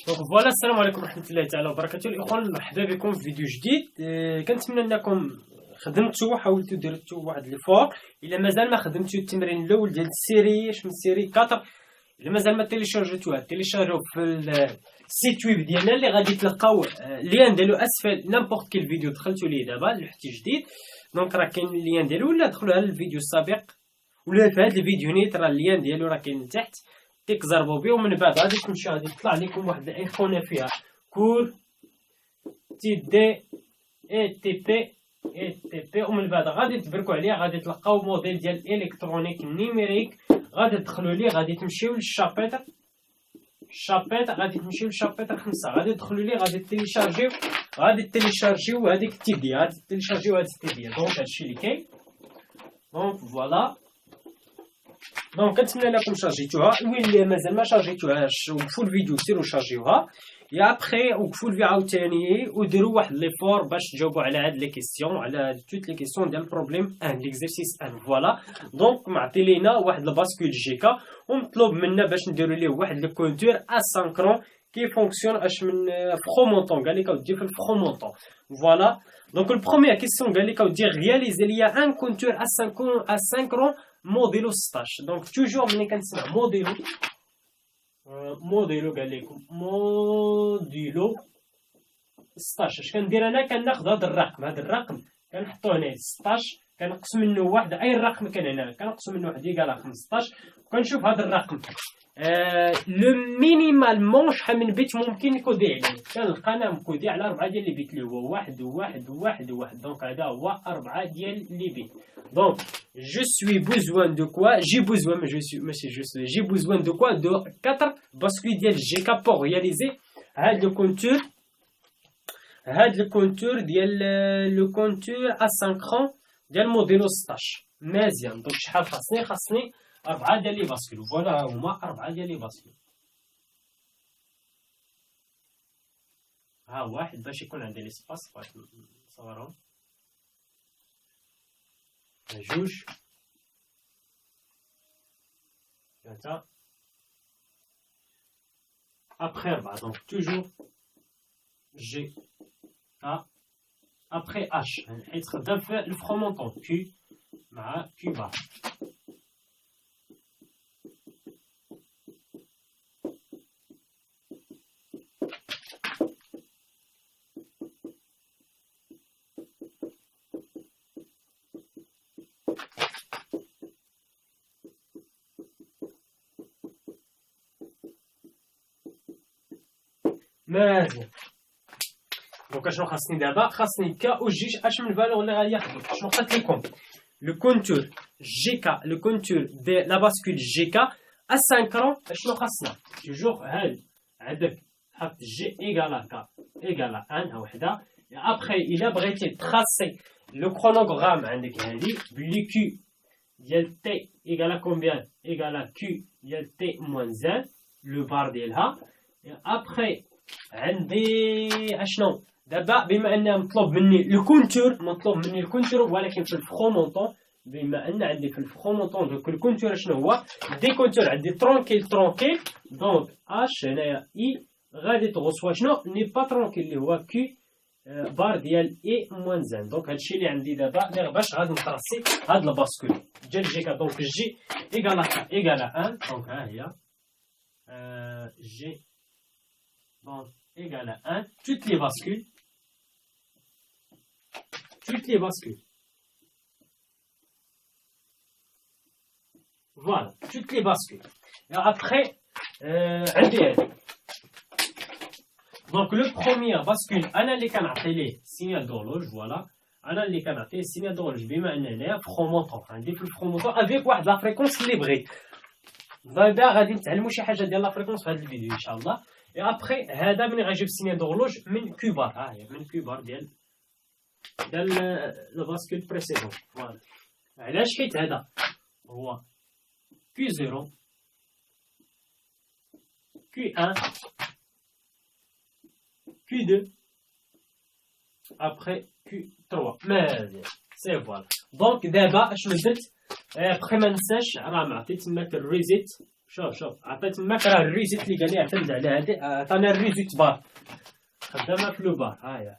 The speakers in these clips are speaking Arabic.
دونك فوالا السلام عليكم ورحمه الله تعالى وبركاته الاخوان، مرحبا بكم في فيديو جديد. كنتمنى انكم خدمتوا حاولتوا درتوا واحد لي فور. الا مازال ما خدمتوا التمرين الاول ديال السيري من سيري 4، الا مازال ما تيليشارجيتوها تيليشارجيو في السيت ويب ديالنا اللي غادي تلقاو اللين ديالو اسفل نيمبورط كيل فيديو دخلتوا ليه دابا لحتي جديد. دونك راه كاين اللين ديالو، ولا دخلوا على الفيديو السابق ولا في هذا الفيديو نيت راه اللين ديالو راه كاين تحت، تيكزربوا به. ومن بعد غادي تمشيو غادي تطلع لكم واحد الايقونه فيها كور تي دي اي تي بي ومن بعد غادي تبركوا عليها، غادي تلقاو موديل ديال الكترونيك نيميريك. غادي تدخلوا ليه، غادي تمشيو للشابيتر غادي تمشيو للشابيتر 5، غادي تدخلوا ليه، غادي تيليشارجيو هذيك التيدي، غادي تيليشارجيو هاد التيدي. دونك هادشي اللي كاين. دونك فوالا، دونك كنتمنى لكم شارجيتوها. واللي مازال ما شارجيتوهاش وقفوا الفيديو سيروا شارجيوها، يا ابخي وقفوا الفيديو عاوتاني وديروا واحد ليفور باش تجاوبوا على هاد لي كيسيون، على توت لي كيسيون ديال البروبليم ان ليكزيرسيس ان. فوالا دونك معطي لينا واحد الباسكول جيكا ومطلوب منا باش نديروا ليه واحد لو كونتور اسانكرون كي فونكسيون اش من فرومونطون. قال لك ودير في الفرومونطون. فوالا دونك البروميير كيسيون قال لك ودير رياليزي ليا ان كونتور اسانكرون موديلو 16. دونك توجور ملي كنسمع موديلو قال لكم موديلو 16، اش كندير انا؟ كناخذ هذا الرقم كنحطو هنا 16، كنقص منه واحد، اي رقم كان هنا كنقص منه واحد يقال 15، وكنشوف هذا الرقم لو مينيمالمون شحال من بيت ممكن نكودي عليه. كنلقى انا مكودي على 4 ديال لي بيت اللي هو 1 و1 و1 و1. دونك هذا هو 4 ديال لي بيت. دونك je suis besoin de quoi? J'ai besoin, mais j'ai besoin de quoi? De 4 bascules ديال GK pour réaliser هاد le contour ديال le contour asynchrone ديال موديلو 16. مزيان. دونك شحال خاصني 4 ديال لي باسكول. فوالا هما 4 ديال لي باسكول. ها واحد باش يكون عندي ليسباس، بغيت نصورهم. جوج، 3، après 4. Donc toujours G A après H. حيت خدام في الفرومونطون Q مع Q بار. مزيان. دونك اشنو خاصني دابا؟ خاصني كا و جي اش من الفالور اللي غادي ياخذوا. شنو قلت لكم؟ لو كونتور جي كا، لو كونتور دي لا باسكول جي كا اسانكرون. اشنو خاصنا؟ توجور هاد عندك حط جي ايكالا كا ايكالا 1 او وحده. ابخي الا بغيتي تراسي لو كرونوغرام عندك هادي بلي كيو ديال تي ايكالا كومبيان ايكالا كيو ديال تي موان زان لو بار ديالها. ابخي عندي اشنو دابا؟ بما ان مطلوب مني الكونتور ولكن في الفرومونطون. بما ان عندي في الفرومونطون دوك الكونتور شنو هو؟ دي كونتور عندي ترونكيل. دونك اش هنايا اي غادي تغوصوا شنو؟ ني با ترونكيل اللي هو كي بار ديال اي موان زان. دونك هادشي اللي عندي دابا باش غادي نترسي هاد الباسكول ديال جيكا. دونك جي ايكالا 1. دونك ها هي جي donc égale à 1, toutes les bascules. Voilà, toutes les bascules. Et après, donc le premier bascule, أنا اللي كنعطي ليه signal d'horloge. voilà, أنا اللي كنعطي signal d'horloge بما أن هنايا فرومونطون عندي في الفرومونطون افيك واحد لا فريكونس اللي بغيت. دابا غادي نتعلموا شي حاجة ديال لا فريكونس في هذا الفيديو إن شاء الله. Et après هذا ملي غنجيب سينيال دورلوج من كوبار. ها هي من كوبار ديال لو باسكول بريسيدون. فوالا علاش؟ حيت هذا هو كي 0 كي 1 كي 2 après كي 3. مزيان سي فوالا. دونك دابا اشنو درت؟ بخي ما ننساش راه معطي تماك الريزيت شوف عطيت الماك راه الريزيت اللي قال لي اعتمد على هادي عطانا الريزيت بار خدامه في لو بار هاهي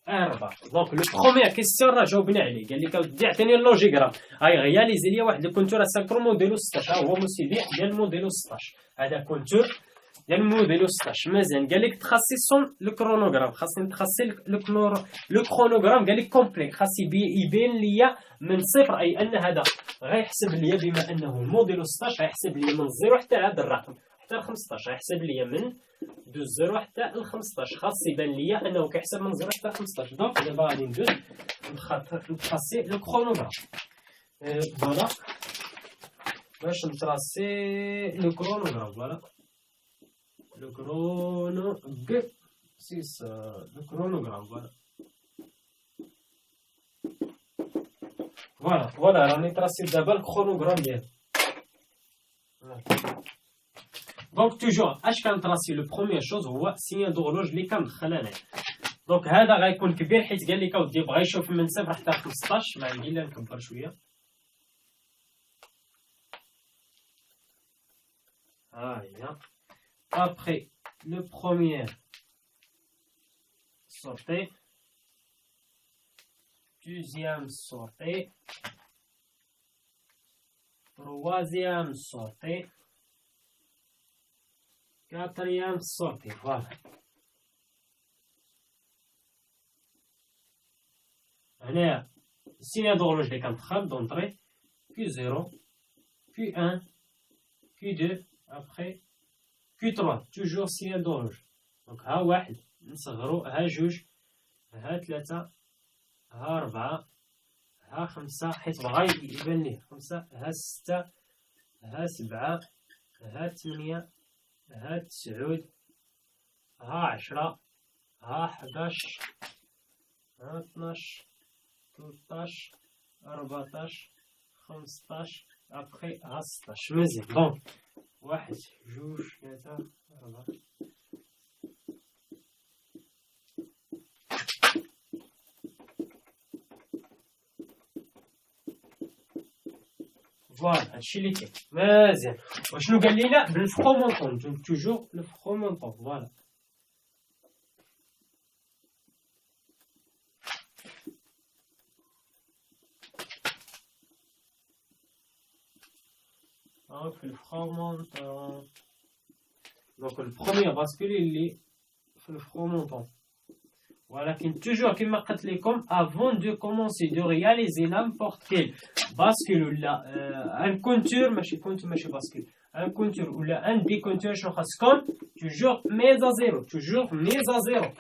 اير بار دونك لو بروميير كيستيون راه جاوبنا عليه قال لك اودي عطيني اللوجيغرام هاي رياليزي لي واحد الكونتور اسانكرو موديلو 16 ها هو موسيدي ديال موديلو 16 هذا كونتور ديال موديلو 16 مزيان قال لك تخصصون لو كرونوغرام خاصني نتخصص لو كرونوغرام قال لك كومبلي خاص يبين ليا من صفر اي ان هذا غيحسب ليا بما انه الموديلو 16 غيحسب ليا من الزيرو حتى هذا الرقم حتى ل 15 غيحسب ليا من دو الزيرو حتى ل 15 خاص يبان ليا انه كيحسب من 0 حتى 15 دونك دابا غادي ندوز نتراسي لو كرونوغرام فوالا باش نتراسي لو كرونوغرام فوالا لو كرونو سيس لو كرونوغرام فوالا راني تراسي دابا الكرونوغرام ديالي دونك توجور اش كنتراسي لو بروميير شوز هو سينيال دورلوج اللي كندخل انا دونك هذا غيكون كبير حيت قال لك اودي بغا يشوف من 0 حتى 15 ما عندي الا نكبر شويه ها هي après le premier sortez deuxième sortez troisième sortez quatrième sortez voilà هنا السينيال دورلوج اللي كندخل دونطري puis 0 puis 1 puis 2 après puis 3 toujours signal d'horloge donc ها واحد نصغرو ها جوج ها ثلاثة ها ربعة ها خمسة حيت بغا يبان ليه خمسة ها ستة ها سبعة ها ثمانية ها تسعود ها 10 ها 11 ها 12 13 14 15 après ها 16 مزيان دونك واحد جوج ثلاثة أربعة فوالا هادشي اللي كاين مزيان وشنو قال لينا بالفخومونطون دونك توجور لو فخومونطون فوالا في الفخومونطون دونك البروميير باسكول اللي في الفخومونطون ولكن توجور كما قلت لكم افون دو كومونسي دو رياليزي نامبورت كيل باسكول ولا ان كونتور ماشي كونتور ماشي باسكول ان كونتور ولا ان دي كونتور شنو خاصكم توجور ميزا زيرو توجور ميزا زيرو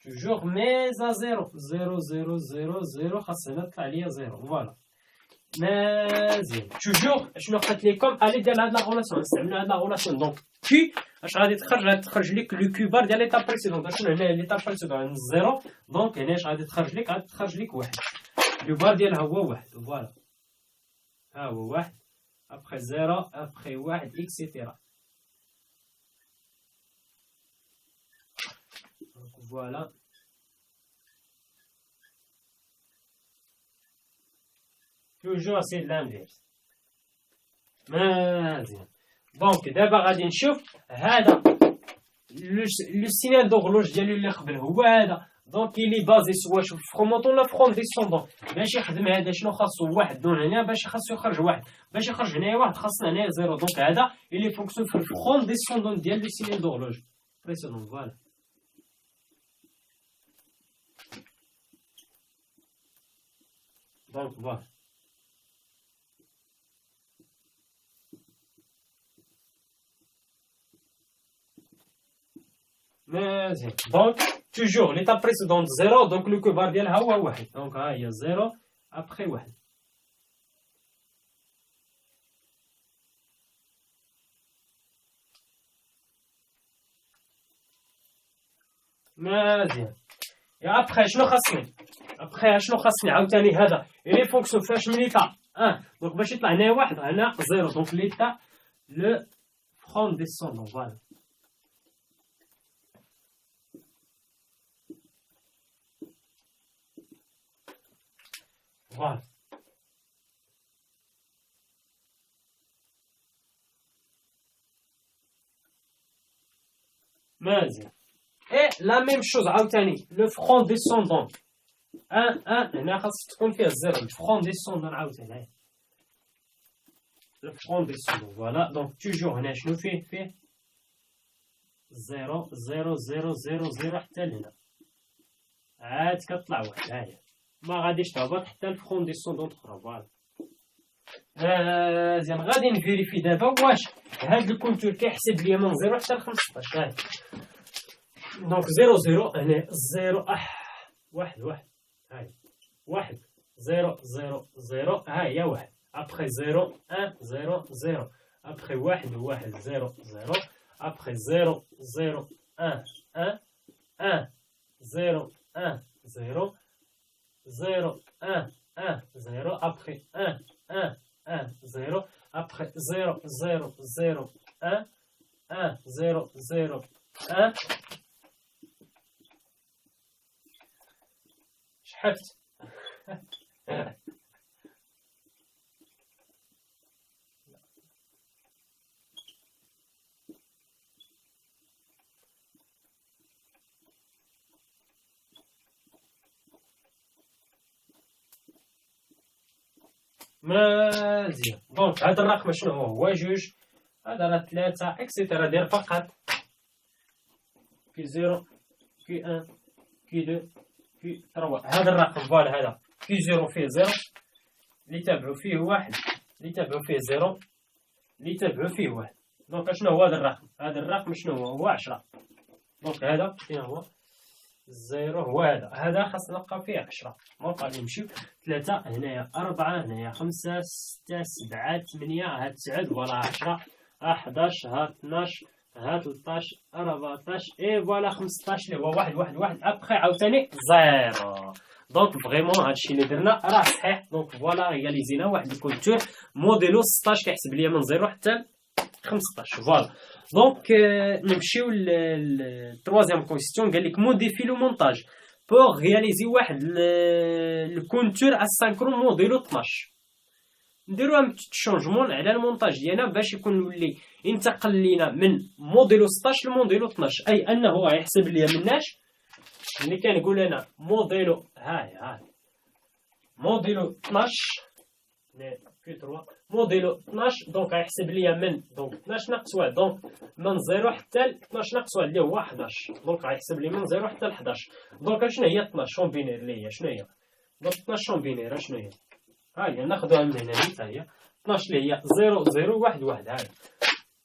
توجور ميزا زيرو زيرو زيرو زيرو زيرو خاصنا نطلع ليا زيرو فوالا مزيان توجور شنو قلت لكم الي ديال هاد لا غولاسيون نستعملوا هاد لا غولاسيون دونك كي اش غادي تخرج لك لو كوبار ديال ليطاب بريسيدون شنو هنا ليطاب بريسيدون عند الزيرو دونك هنا اش غادي تخرج لك واحد لو بار ديالها هو واحد فوالا ها هو واحد ابخي زيرو ابخي واحد اكسيتيرا دونك فوالا توجور سي لانفيرس مزيان دونك دابا غادي نشوف هذا لو سينيال دورلوج ديالو اللي قبل هو هذا دونك اللي بازي سوا شوف فخومونطون لا فخوم ديسوندون باش يخدم هذا شنو خاصو واحد دون هنا باش خاصو يخرج واحد باش يخرج هنايا واحد خاصنا هنايا زيرو دونك هذا اللي فونكسيون في الفخوم ديسوندون ديال لو سينيال دورلوج بريسيدون فوالا دونك فوالا مزيان دونك توجور ليطاب بريسيدون زيرو دونك لو كوبار ديالها هو واحد دونك ها هي زيرو ابخي واحد مزيان يا ابخي شنو خاصني عاوتاني هذا لي فونكسيون فاش من ليطا دونك باش يطلع هنايا واحد هنا زيرو دونك ليطا لو فرون ديسوندون فوالا فوالا. مزيان. اي لا ميم شوز عاوتاني لو فرون ديسوندون 1 هنا خاص تكون فيه الزيرو. الفرون ديسوندون عاوتاني لو فرون ديسوندون فوالا. دونك توجور هنا شنو فيه 0 0 0 0 0 حتى لهنا عاد كطلع واحد. هاهي ما غاديش تهبط حتى الفرون ديسوندون اخرى. فوالا مزيان. غادي نفيريفي دابا واش هاد الكونتور كيحسب ليا من 0 حتى ل 15. هاهي دونك 0 0 هنا 0 واحد واحد. هاي واحد 0 0 0 ها هي واحد. ابخي 0 1 0 0 ابخي واحد واحد 0 0 ابخي 0 0 1 1 1 0 1 0 0 1 1 0 ابخي 1 1 1 0 ابخي 0 0 0 1 1 0 0 1. شحفت. مزيان. دونك هذا الرقم شنو هو؟ جوج، هذا راه 3 اكسيتيرا. دير فقط كي 0 كي 1 كي 2 كي 3. هذا الرقم فوالا هذا كي 0 فيه 0 اللي تابعو فيه واحد اللي تابعو فيه 0 اللي تابعو فيه واحد. دونك شنو هو هذا الرقم؟ هذا الرقم شنو هو 10. دونك هذا فين هو 0 هو هذا خاص نلقاو فيه 10. دونك غادي نمشيو 3 هنايا 4 هنايا 5 6 7 8 ها 9 فوالا 10 ها 11 ها 12 ها 13 14 اي فوالا 15 اللي هو واحد واحد واحد. ابخي عاوتاني 0. دونك فريمون هادشي اللي درنا راه صحيح. دونك فوالا رياليزينا واحد الكونتور موديلو 16 كيحسب ليا من 0 حتى 15. فوالا دونك نمشيو للتروازيام كويستيون. قال لك موديفي لو مونتاج بور رياليزي واحد الكونتور اسانكرون موديلو 12. نديرو ان بتيت شونجمون على المونتاج ديالنا باش يكون ولي ينتقل لينا من موديلو 16 لموديلو 12. اي انه غيحسب ليا مناش ملي كنقول انا موديلو هاي موديلو 12 كي 3 موديلو 12 دونك غيحسب ليا من دونك 12 ناقص 1 دونك من 0 حتى ل 12 ناقص 1 اللي هو 11. دونك غيحسب لي من 0 حتى ل 11. دونك شنو هي 12 شون بينير اللي هي شنو هي؟ دونك 12 شون بينير شنو هي؟ ها هي ناخذوها من هنا حتى هي 12 اللي هي 0 0 1 1. هاي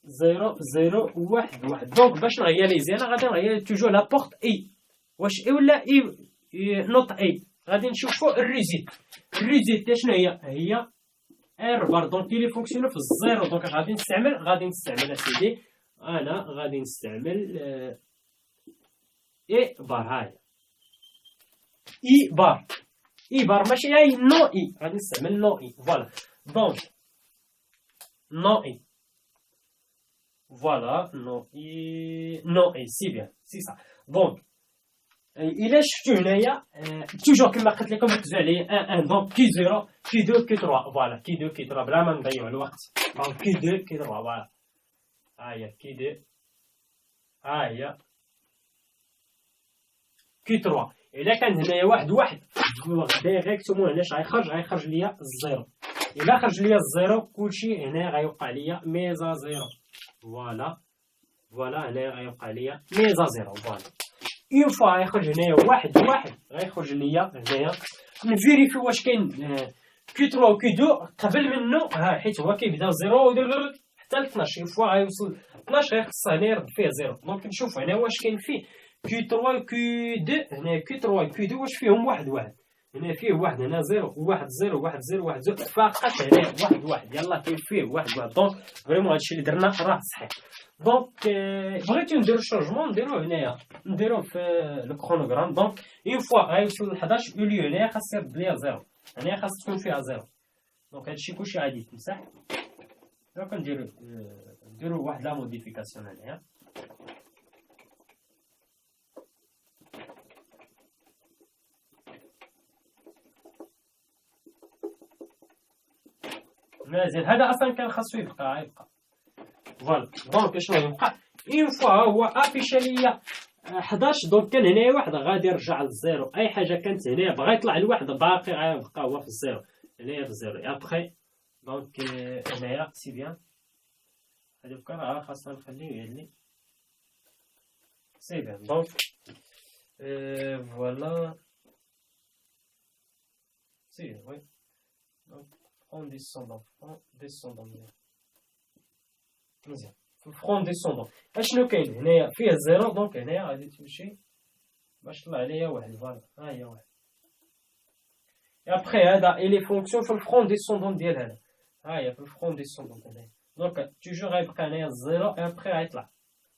0 0 1 1. دونك باش نغياليزي انا غادي نغيالي توجور لا بورت اي واش اي ولا اي نوت اي. غادي نشوفوا الريزيت. الريزيت شنو هي ار بار. دونك اللي فونكسيونو في الزيرو. دونك غادي نستعمل اسيدي انا غادي نستعمل اي بار. هاي اي بار ماشي هاي نو اي. غادي نستعمل نو اي. فوالا دونك نو اي فوالا نو اي سي بيان سي صح. دونك الا شفتو هنايا توجور كما قلت لكم ركزوا عليه 1 دونك كي 0 كي 2 كي 3. فوالا كي 2 كي 3 بلا ما نضيعوا الوقت. دونك كي 2 كي 3 فوالا ها هي كي 2 ها هي كي 3. الا كان هنايا واحد واحد ديريكتومون هنا غيخرج ليا الزيرو. الا خرج ليا الزيرو كلشي هنا غيوقع ليا ميزا زيرو. فوالا هنا غيوقع ليا ميزا زيرو. فوالا اون فوا غيخرج هنايا واحد غيخرج ليا هنايا نفيريفي واش كاين كي 3 و كي 2 قبل منه حيت هو كيبدا زيرو حتى ل 12. اون فوا غيوصل 12 غيخص هنا يرد فيه زيرو. دونك نشوف هنا واش كاين فيه كي 3 و كي 2. هنا كي 3 و كي 2 واش فيهم واحد هنا فيه واحد هنا زيرو واحد زيرو واحد زيرو واحد زيرو فقط هنا واحد يلاه كاين فيه واحد. دونك فريمون هادشي اللي درنا راه صحيح. دونك بغيتو نديرو الشونجمون نديروه هنايا نديروه في لو كرونوغرام. دونك اون فوا غيوصل ل 11 اوليو هنايا خاص يرد ليا زيرو. هنايا خاص تكون فيها زيرو. دونك هادشي كلشي غادي يتمسح. دونك نديرو واحد لا موديفيكاسيون هنايا. مازال هذا اصلا كان خاصو يبقى فوالا. دونك شنو يبقى اون فوا هو افيشا ليا 11. دونك كان هنايا واحد غادي يرجع للزيرو، اي حاجه كانت هنايا بغا يطلع لواحد باقي غيبقى هو في الزيرو، هنايا في الزيرو. ابخي دونك هنايا سي بيان هادي بكا راه خاصنا نخليه يلي سي بيان. دونك فوالا سي وي. دونك فرون ديسوندون مزيان. في الفرون ديسوندون اشنو كاين هنايا فيه زيرو، دونك هنايا غادي تمشي باش طلع ليا واحد. فوالا ها هي واحد. ابخي هذا الي فونكسيون في الفرون ديسوندون ديال هذا، ها هي في الفرون ديسوندون هنايا. دونك توجور غيبقى هنايا الزيرو اي ابخي غيطلع.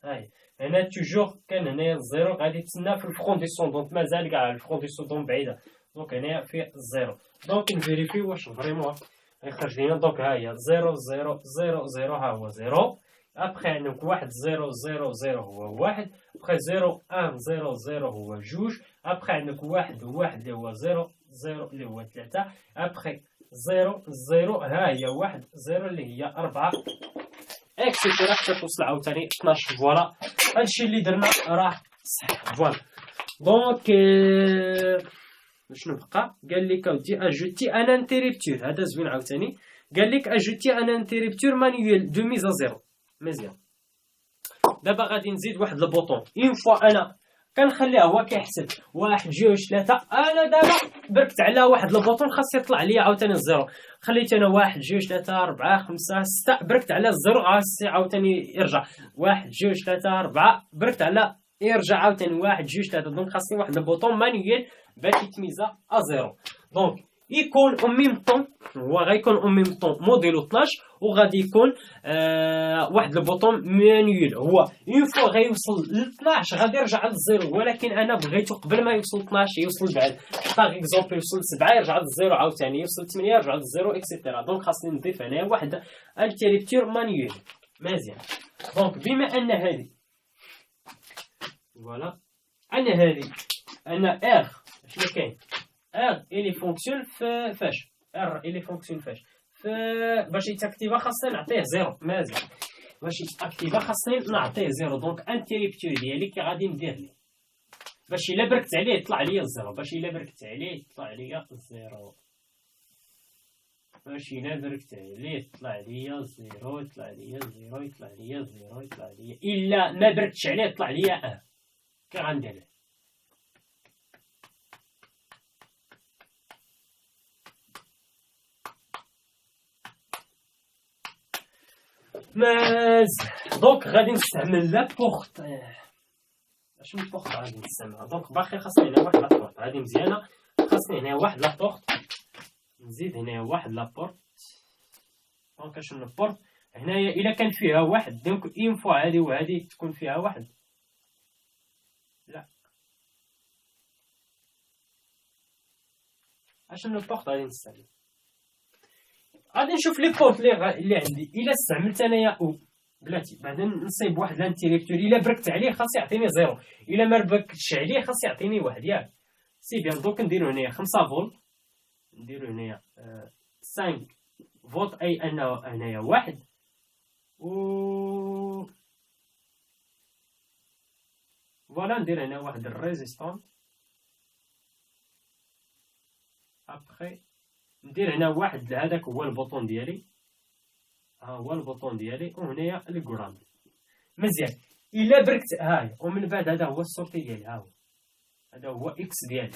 ها هي هنا توجور كان هنايا الزيرو غادي تسنى في الفرون ديسوندون، مازال كاع الفرون ديسوندون بعيده. دونك هنايا فيه الزيرو. دونك نفيريفي واش فريمون غيخرج لينا. دونك ها هي 0 0 0 0 ها هو 0. ابخي عندك 1 0 0 0 هو 1. ابخي 0 1 0 0 هو 2. ابخي عندك 1 1 اللي هو 0 0 اللي هو 3. ابخي 0 0 ها هي 1 0 اللي هي 4 اكسيتيرا حتى توصل عاوتاني 12. فوالا هادشي اللي درنا راه صحيح. فوالا دونك شنو بقى؟ قال لك اودي اجوتي ان انتريبتور، هذا زوين عاوتاني. قال لك اجوتي ان انتريبتور مانيويل دو ميزا زيرو. مزيان دابا غادي نزيد واحد البوطون. اون فوا انا كنخليه هو كيحسب 1 2 3. انا دابا بركت على واحد البوطون خاص يطلع ليا عاوتاني الزيرو. خليت انا 1 2 3 4 5 6 بركت على الزيرو عاوتاني يرجع 1 2 3 4 بركت على يرجع عاوتاني 1 2 3. دونك خاصني واحد البوطون مانيويل باش يتميزا ا زيرو. دونك يكون او ميم طون، هو غيكون او ميم طون موديلو 12 وغادي يكون واحد البوطون مانيويل. هو اون فوا غيوصل ل 12 غادي يرجع للزيرو، ولكن انا بغيتو قبل ما يوصل 12 يوصل بعد. باغ اكزومبل يوصل 7 يرجع للزيرو عاوتاني، يوصل 8 يرجع للزيرو اكسيتيرا. دونك خاصني نضيف هنايا واحد انتريبتور مانيويل. مزيان. دونك بما ان هذه فوالا انا هذه انا ار شنو كاين ار الي فونكسيون فاش ار الي فونكسيون فاش باش يتاكتيفا خاصني نعطيه زيرو. مازال باش يتاكتيفا خاصني نعطيه زيرو. دونك انتريبتور ديالي كي غادي ندير ليه باش الا بركت عليه يطلع ليا الزيرو، باش الا بركت عليه يطلع ليا الزيرو، باش الا بركت عليه يطلع ليا زيرو، يطلع ليا زيرو، يطلع ليا زيرو، يطلع ليا. الا ما بركتش عليه يطلع ليا كي غندير دونك غادي نستعمل لا بورت. شنو البورت غادي نستعملها؟ دونك باقي خاصني هنا واحد لابورت هادي مزيانه. خاصني هنا واحد لابورت، نزيد هنا واحد لابورت. دونك شنو البورت هنايا الا كان فيها واحد. دونك اون فوا هادي وهادي تكون فيها واحد. لا اشنو البورت غادي نستعمل؟ غادي نشوف لي بورت اللي عندي. الا استعملت انايا او بلاتي بعدا نصيب واحد لانتيريبتور. الا بركت عليه خاص يعطيني زيرو، الا ما بركتش عليه خاص يعطيني واحد. ياك سي بيان. دونك نديرو هنايا 5 فولت، نديرو هنايا 5 فولت اي انه هنايا واحد. و فوالا ندير هنا واحد الريزيستون. ابخي ندير هنا واحد هذاك هو البوطون ديالي، ها هو البوطون ديالي. وهنايا الكراند. مزيان. الا بركت هاي ومن بعد هذا هو السورتي ديالي، ها هو هذا هو اكس ديالي.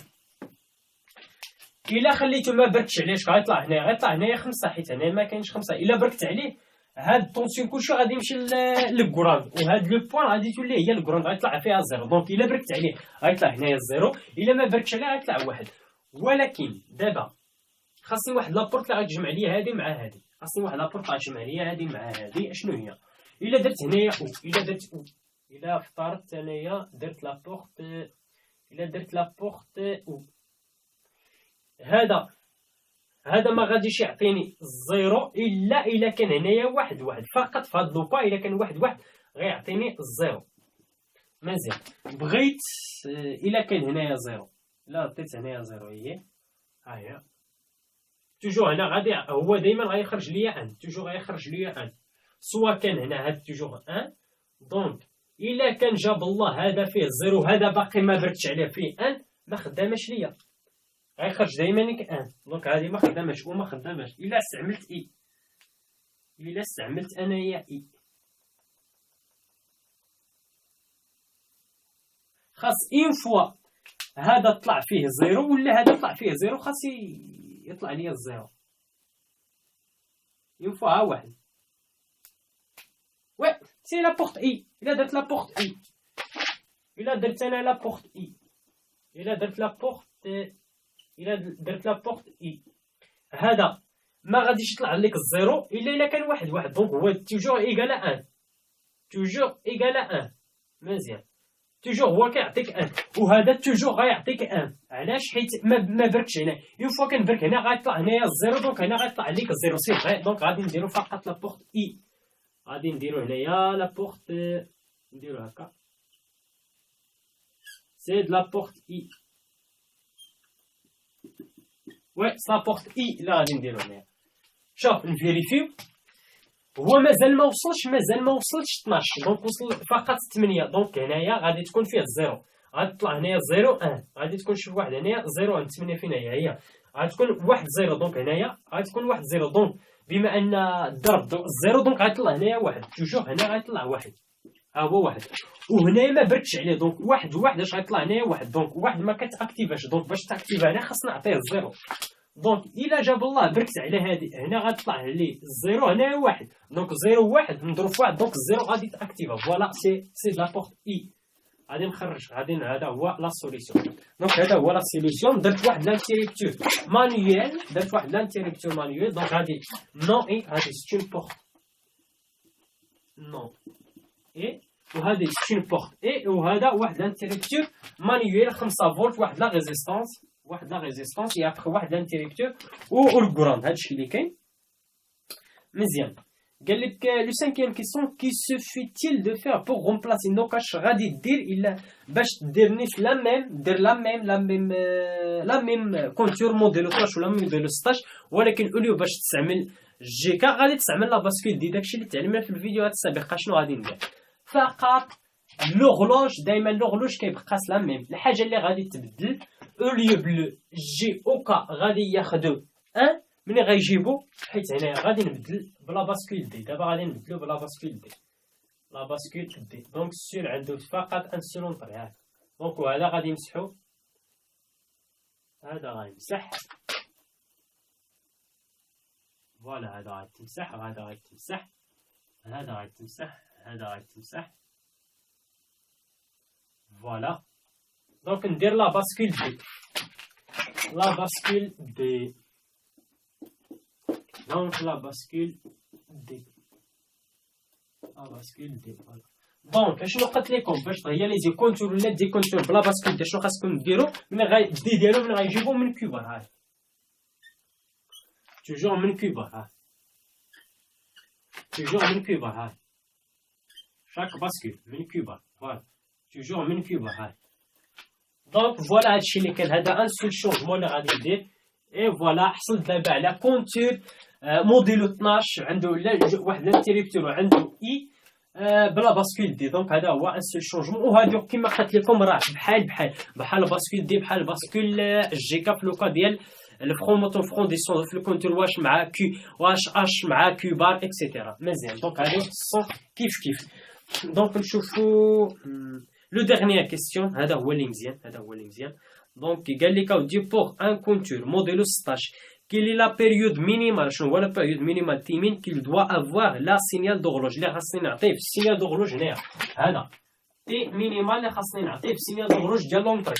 الا خليته ما بركتش عليه اش غيطلع هنا؟ غيطلع هنايا 5 حيت هنا ما كاينش 5. الا بركت عليه هاد الطونسيون كلشي غادي يمشي للكراند، وهاد لو بوين غادي تولي هي الكراند غيطلع فيها زيرو. دونك الا بركت عليه غيطلع هنايا الزيرو، الا ما بركتش عليه غيطلع واحد. ولكن دابا خاصني واحد لابورت اللي غتجمع ليا هادي مع هادي. خاصني واحد لابورت غتجمع ليا هادي مع هادي. اشنو هي؟ الا درت هنايا او، الا درت او، الا افترضت انايا درت لابورت، الا درت لابورت او، هذا ما غاديش يعطيني الزيرو الا كان هنايا واحد واحد فقط. في هاد لوبا الا كان واحد واحد غيعطيني الزيرو. مزيان. بغيت الا كان هنايا زيرو، لا عطيت هنايا زيرو هي ها هي. توجور هنا غادي هو دائما غيخرج ليا ان، توجور غيخرج ليا ان، سوا كان هنا هاد توجور ان. دونك الا كان جاب الله هذا فيه زيرو هذا باقي ما درتش عليه فيه ان، ما خداماش ليا، غيخرج دائما لك ان. دونك هذه ما خداماش وما خداماش. الا استعملت اي، الا استعملت انايا اي، خاص اون فوا هذا طلع فيه زيرو ولا هذا طلع فيه زيرو، خاص يطلع ليا الزيرو. اون فوا ها واحد، وي سي لا بورت اي. الا درت لا بورت اي، الا درت انا لا بورت اي، الا درت لا بورت، الا درت لا بورت اي، هذا ما غاديش يطلع لك الزيرو الا كان واحد واحد. دونك هو توجور ايكال ان، توجور ايكال ان. مزيان، توجور هو كيعطيك ان، وهذا توجور غيعطيك ان. علاش؟ حيت ما بركش هنا. اون فوا كنبرك هنا غيطلع هنايا الزيرو، دونك هنا غيطلع لك الزيرو سي فغي. دونك غادي نديرو فقط لا بورت اي، غادي نديرو هنايا لا بورت، نديرو هكا سي د لا بورت اي. وي سا بورت اي لا غادي نديرو هنايا. شوف نفيريفيو، هو مازال ما وصلش 12. دونك وصل فقط 8. دونك هنايا غادي تكون فيه الزيرو، غادي تطلع هنايا 0 1، غادي تكون شوف واحد هنايا 0 1. 8 فين هي غادي تكون 1 0. دونك هنايا غادي تكون 1 0. دونك بما ان ضرب الزيرو دونك غيطلع هنايا واحد، توجور هنا غيطلع واحد، ها هو واحد. وهنايا ما بركش عليه، دونك واحد اش غيطلع هنايا واحد. دونك واحد ما كتاكتيفاش، دونك باش تاكتيفها هنا خاصنا نعطيه الزيرو. دونك الا جاب الله بركت على هذه هنا غتطلع لي الزيرو هنا واحد. دونك زيرو واحد نضرب في واحد، دونك الزيرو غادي تاكتيفا. فوالا سي لا بورت اي. غادي نخرج، غادي هذا هو لا سوليسيون. دونك هذا هو لا سوليسيون. درت واحد لانتيريبتور مانيويل، درت واحد لانتيريبتور مانيويل. دونك غادي نو اي، غادي سي اون بورت نو اي، وهذه سي اون بورت اي، وهذا واحد لانتيريبتور مانيويل 5 فولت، واحد لا ريزيستانس، واحد لا ريزيستانس، اي ابخي واحد لانتيريبتور والكراوند. هادشي اللي كاين. مزيان. قال لك لو سانكيام كيسيون، كي سو فيتيل دو فير بور رومبلاسي. دونك اش غادي دير الا باش دير نيت لا ميم، دير لا ميم كونتور موديل 12 ولا موديل 16، ولكن اوليو باش تستعمل جي كا غادي تستعمل لا باسكول دي. داكشي اللي تعلمنا في الفيديوهات السابقه. شنو غادي ندير؟ فقط لوغلوج، دائما لوغلوج كيبقى لا ميم. الحاجه اللي غادي تبدل اوليو بلو جي او كا غادي ياخذوا ان، ملي غيجيبو حيت هنا غادي نبدل بلا باسكول دي. دابا غادي نبدلو بلا باسكول دي، لا باسكول دي. دونك السول عنده فقط ان سول اونطري. دونك وهذا غادي نمسحو، هذا غيمسح، فوالا هذا غيتمسح، هذا غيتمسح، هذا غيتمسح، هذا غيتمسح، فوالا. دونك ندير لا باسكول دي، لا باسكول دي. دونك لا باسكول دي، لا باسكول دي، فوالا. دونك اشنو قلت لكم باش تغياليزي كونتور ولا دي كونتور بلا باسكول دي، شنو خاصكم ديرو؟ ملي غادي ديالو ملي غيجيبو من كوبر، هاي توجور من كوبر، هاي توجور من كوبر، هاي شاك باسكول من كوبر، فوالا توجور من كوبر، هاي. دونك فوالا هادشي اللي كان، هذا ان سول شونجمون اللي غادي ندير. اي فوالا حصلت دابا على كونتور موديلو 12 عنده واحد الانتيريبتور وعنده اي بلا باسكول دي. دونك هذا هو ان سول شونجمون. وهادو كيما قلت لكم راه بحال باسكول دي، بحال باسكول جي كا في لوكا ديال الفرون موتور فرون ديسون في الكونتور واش مع كي، واش اش مع كي بار اكسيتيرا. مزيان. دونك هادو سون كيف. دونك نشوفو لو ديرنيير كيستيون. هذا هو اللي مزيان، هذا هو اللي مزيان. دونك قال لك اودي بور ان كونتور موديلو 16 quelle est la période minimale. شنو هو لا période minimale تيمين qu'il doit avoir la signal d'horloge اللي خاصني نعطيه في السينيال d'horloge. هنايا هذا تي مينيمال اللي خاصني نعطيه في السينيال d'horloge ديال لونطري.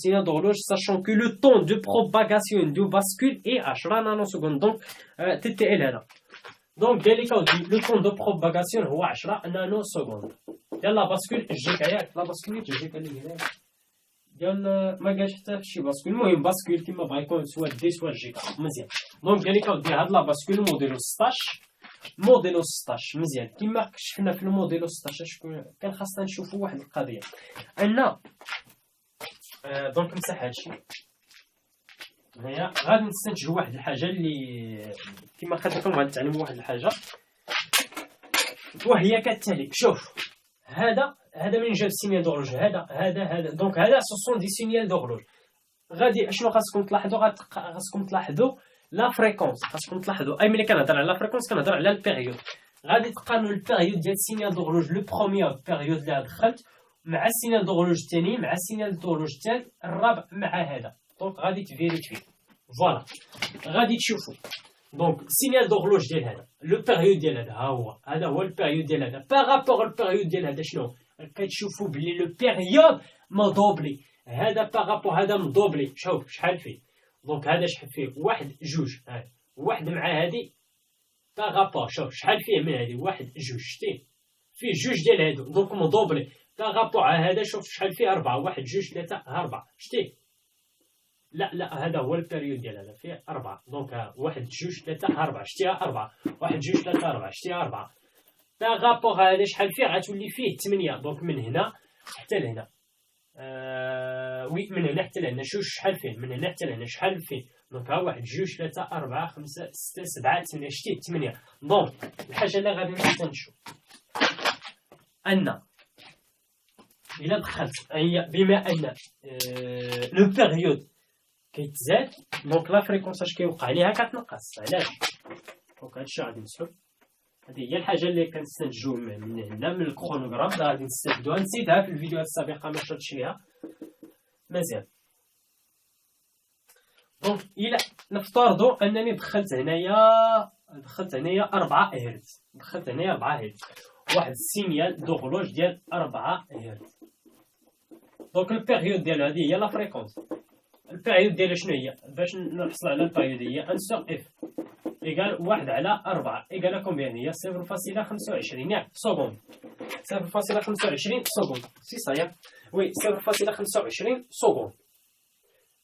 signal d'horloge sachant que le temps de propagation du bascule est 10 nanosecondes. donc TTL هذا. دونك قال لك اودي لو طون دو بروباغاسيون هو 10 نانو سكوند ديال لا باسكول جيكا. ياك لا باسكول جيكا اللي هنا ديال ما قالش حتى شي باسكول. المهم باسكول كيما بغا يكون سوا دي سوا جيكا. مزيان. دونك قال لك اودي هاد لا باسكول موديلو 16 مزيان. كيما شفنا في الموديلو 16 شكون كان خاصنا نشوفوا واحد القضيه ان. دونك نمسح هادشي. هنايا غادي نستنتجوا واحد الحاجه اللي كما قلت لكم غادي تعلموا واحد الحاجه وهي كالتالي. شوف هذا من جاب السينيال دورلوج، هذا دونك هذا سوسون دي سينيال دورلوج. غادي اشنو خاصكم تلاحظوا؟ خاصكم تلاحظوا لا فريكونس، خاصكم تلاحظوا اي ملي كنهضر على لا فريكونس كنهضر على البيريود. غادي تقارنوا البيريود ديال السينيال دورلوج لو بروميير بيريود اللي دخلت مع السينيال دورلوج الثاني مع السينيال دورلوج الثالث الرابع مع هذا. دونك غادي تفيريفي فوالا غادي تشوفوا دونك السينيال دورلوج ديال هذا لو بيريود ديال هذا هو البيريود ديال هذا بارابور البيريود ديال هذا شنو كتشوفوا بلي لو بيريود مدوبلي هذا بارابور هذا مدوبلي. شوف شحال فيه دونك هذا شحال فيه واحد جوج واحد مع هذه بارابور شوف شحال فيه من هذه واحد جوج شتي فيه جوج ديال هادو دونك مدوبلي بارابور على هذا شوف شحال فيه 4 1 2 3 4 شتي لا هذا هو البيريود ديال هذا فيه 4 دونك 1 2 3 4 شتيها 4 1 2 3 4 شتيها 4 بارابور هذا شحال فيه غتولي فيه 8 دونك من هنا حتى لهنا وي من هنا حتى لهنا شوف شحال فيه من هنا حتى لهنا شحال فيه دونك ها 1 2 3 4 5 6 7 8 شتي 8 دونك الحاجه اللي غادي نستنتجو ان الا دخلت هي بما ان لو بيريود كيتزاد دونك لا فريكونس اش كيوقع ليها كتنقص. علاش؟ دونك هادشي غادي نسحب. هذه هي الحاجه اللي كنستنتجو من هنا من الكرونوغرام غادي نستافدوها. نسيتها في الفيديوهات السابقه ما شرتش ليها مزيان. دونك الى نفترضوا انني دخلت هنايا 4 هرتز دخلت هنايا 4 هرتز واحد السينيال دورلوج ديال 4 هرتز. دونك البيريود ديال هذه هي لا فريكونس. البيريود ديالها شنو هي؟ باش نحصل على البيريود هي 1 سور اف ايكال 1 على 4 ايكال كومبيان هي 0.25 ياك سكوند 0.25 سكوند سي صايب وي 0.25 سكوند.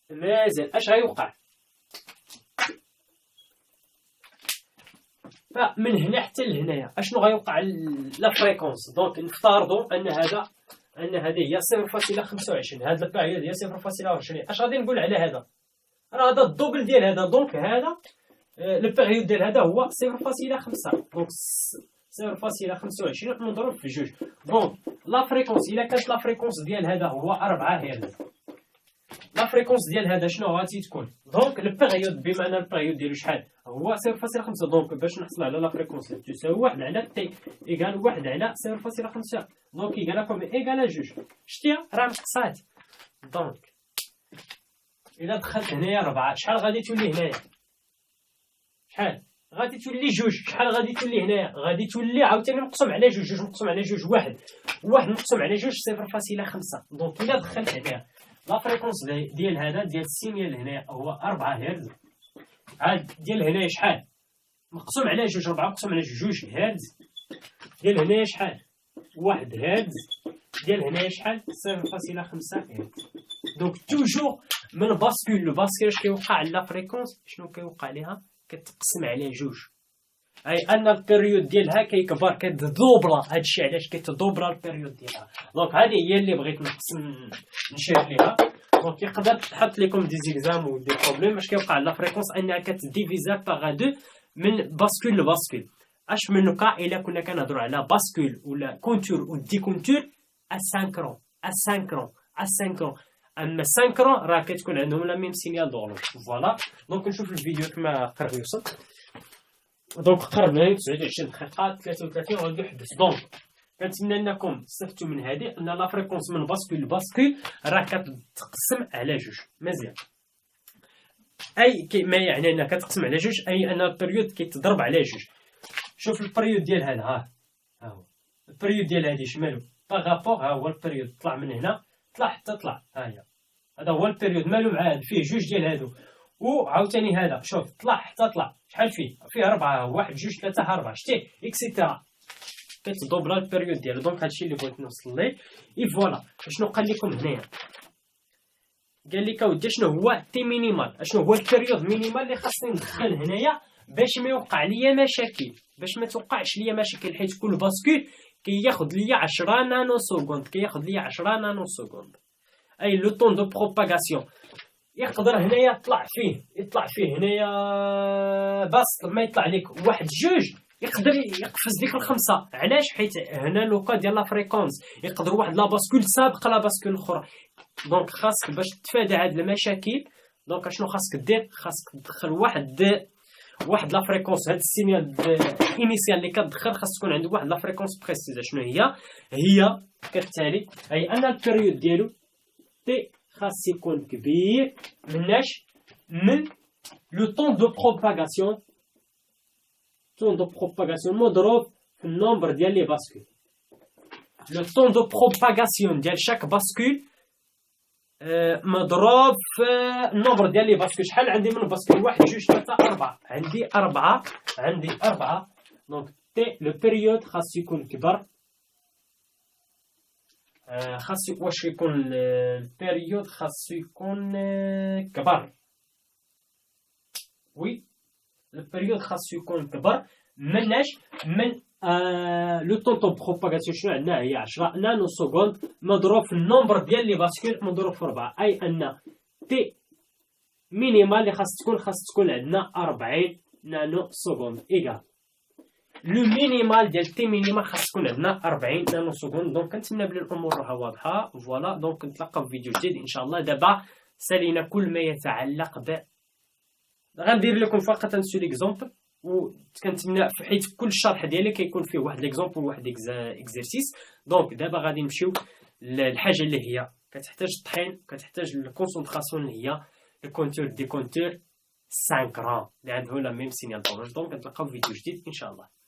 مازال اش غيوقع؟ فمن هنا حتى لهنايا اشنو غيوقع لا فريكونس؟ دونك نفترضوا ان هذه هي 0.25 هاد البيريود هي 0.20. اش غادي نقول على هذا؟ راه هذا الدوبل ديال هذا دونك هذا البيريود ديال هذا هو 0.5 دونك 0.25 مضروب في جوج. دونك لا فريكونس الا كانت لا فريكونس ديال هذا هو 4 هرتز لا فريكونس ديال هذا شنو غادي تكون؟ دونك البيريود بما ان البيريود ديالو شحال هو 0.5 دونك باش نحصل على لا فريكونس تساوي 1 على تي ايكال 1 على 0.5 دونك ايكال كوم ايكال جوج شتيها راه نقصات. دونك الا دخلت هنايا 4 شحال غادي تولي هنايا؟ شحال غادي تولي جوج. شحال غادي تولي هنايا؟ غادي تولي عاوتاني مقسوم على جوج مقسوم على جوج واحد مقسوم على جوج 0.5. دونك الا دخلت هنايا لا فريكونس ديال هذا ديال السينيال هنايا هو 4 هرتز عاد ديال هنايا شحال مقسوم على جوج 4 مقسوم على جوج هرتز ديال هنايا شحال 1 هرتز ديال هنايا شحال 0.5 هرتز. دونك توجور من باسكول لو باسكول اش كيوقع على لا فريكونس شنو كيوقع ليها كتقسم على جوج اي ان البيريود ديالها كيكبر كتدوبلا. هادشي علاش كتدوبلا البيريود ديالها. دونك هذه هي اللي بغيت نشير ليها. دونك يقدر تحط لكم دي زيكزام و دي بروبليم اش كيوقع لا فريكونس انها كتديفيزا باغ 2 من باسكول لباسكول. اش من وقع الا كنا كنهضروا على باسكول ولا كونتور و دي كونتور اسانكرون اما سانكرون راه كتكون عندهم لا ميم سينيال دورلوج. فوالا دونك نشوف الفيديو كما قرب يوصل. دونك قرب لنا 29 دقيقه 33 غادي يحدث. دونك كنتمنى انكم استفدتوا من هذه ان لا فريكونس من باسكول لباسكول راه كتقسم على جوج مزيان. اي ما يعني انها كتقسم على جوج اي ان البريود كيتضرب على جوج. شوف البريود ديال هذا ها هو البريود ديال هذه شمالو باغابور ها هو البريود طلع من هنا طلع حتى طلع ها هي هذا هو البريود مالو مع هذا فيه جوج ديال هادو وعاوتاني هذا شوف طلع حتى طلع شحال فيه 4 1 2 3 4 شتي اكسيتيرا كتدوبلا البريود ديالو. دونك هادشي اللي بغيت نوصل ليه. اي فوالا شنو قال لكم هنايا؟ قال لك اودي شنو هو تي مينيمال شنو هو البريود مينيمال اللي خاصني ندخل هنايا باش ما يوقع ليا مشاكل باش ما توقعش ليا مشاكل حيت كل باسكول كياخذ ليا 10 نانو سكوند اي لو طون دو بروباغاسيون. يقدر هنايا يطلع فيه هنايا بسط ما يطلع لك واحد جوج يقدر يقفز ديك الخمسه. علاش؟ حيت هنا لوكا ديال لا فريكونس يقدر واحد لا باسكول سابقه لا باسكول اخرى. دونك خاصك باش تتفادى هاد المشاكل. دونك اشنو خاصك دير؟ خاصك تدخل واحد لا فريكونس. هاد السينيال انيسيال اللي كتدخل خاص تكون عندك واحد لا فريكونس بريسيزه. شنو هي كالتالي، اي ان البيريود ديالو تي خاص يكون كبير مناش من لو طون دو بروباغاسيون مضروب في النومبر ديال لي باسكول. لو طون دو بروباغاسيون ديال شاك باسكول مضروب في النومبر ديال لي باسكول. شحال عندي من باسكول؟ 1 2 3 4. عندي 4. دونك تي لو بيريود خاص يكون كبر. واش يكون البيريود خاص يكون كبر؟ وي البيريود خاص يكون كبر مناش من لو طون دو بروباغاسيون. شنو عندنا؟ هي 10 نانو سكوند مضروب في النومبر ديال لي باسكول مضروب في 4. اي ان تي مينيمال اللي خاص تكون عندنا 40 نانو سكوند ايكال لو مينيمال ديال تي مينيمال خاص تكون عندنا 40 نانو سكوند. دونك كنتمنى بلي الامور راها واضحه. فوالا دونك نتلاقاو في فيديو جديد ان شاء الله. دابا سالينا كل ما يتعلق ب غندير لكم فقط ان سول اكزومبل، وكنتمنى حيت كل الشرح ديالي كيكون فيه واحد ليكزومبل وواحد اكزرسيس. دونك دابا غادي نمشيو للحاجه اللي هي كتحتاج الطحين، كتحتاج الكونسونطراسيون اللي هي الكونتور دي كونتور 5 غرام اللي عنده لا ميم سينيال طولج. دونك نتلاقاو في فيديو جديد ان شاء الله.